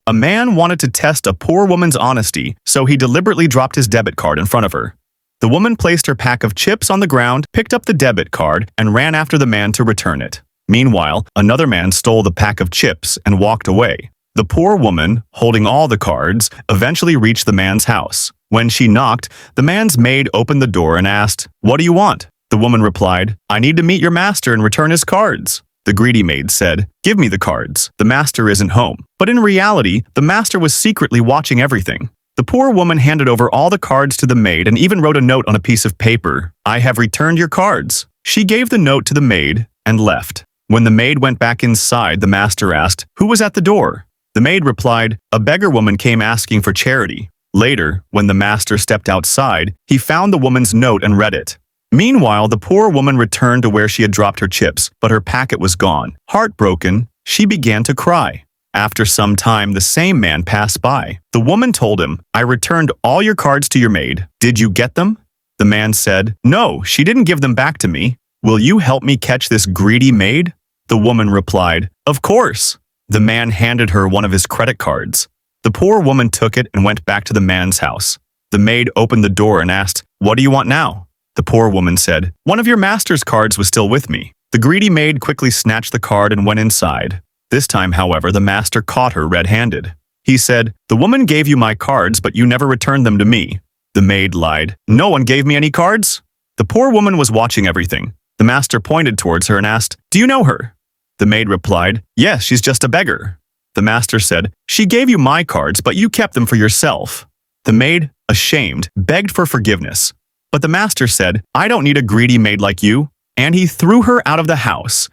A man wanted to test a poor woman's honesty, so he deliberately dropped his debit card in front of her. The woman placed her pack of chips on the ground, picked up the debit card, and ran after the man to return it. Meanwhile, another man stole the pack of chips and walked away. The poor woman, holding all the cards, eventually reached the man's house. When she knocked, the man's maid opened the door and asked, "What do you want?" The woman replied, "I need to meet your master and return his cards." The greedy maid said, "Give me the cards. The master isn't home." But in reality, the master was secretly watching everything. The poor woman handed over all the cards to the maid and even wrote a note on a piece of paper. "I have returned your cards." She gave the note to the maid and left. When the maid went back inside, the master asked, "Who was at the door?" The maid replied, "A beggar woman came asking for charity." Later, when the master stepped outside, he found the woman's note and read it. Meanwhile, the poor woman returned to where she had dropped her chips, but her packet was gone. Heartbroken, she began to cry. After some time, the same man passed by. The woman told him, "I returned all your cards to your maid. Did you get them?" The man said, "No, she didn't give them back to me. Will you help me catch this greedy maid?" The woman replied, "Of course." The man handed her one of his credit cards. The poor woman took it and went back to the man's house. The maid opened the door and asked, "What do you want now?" The poor woman said, "One of your master's cards was still with me." The greedy maid quickly snatched the card and went inside. This time, however, the master caught her red-handed. He said, "The woman gave you my cards, but you never returned them to me." The maid lied, "No one gave me any cards." The poor woman was watching everything. The master pointed towards her and asked, "Do you know her?" The maid replied, "Yes, she's just a beggar." The master said, "She gave you my cards, but you kept them for yourself." The maid, ashamed, begged for forgiveness. But the master said, "I don't need a greedy maid like you," and he threw her out of the house.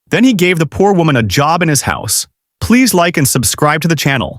Then he gave the poor woman a job in his house. Please like and subscribe to the channel.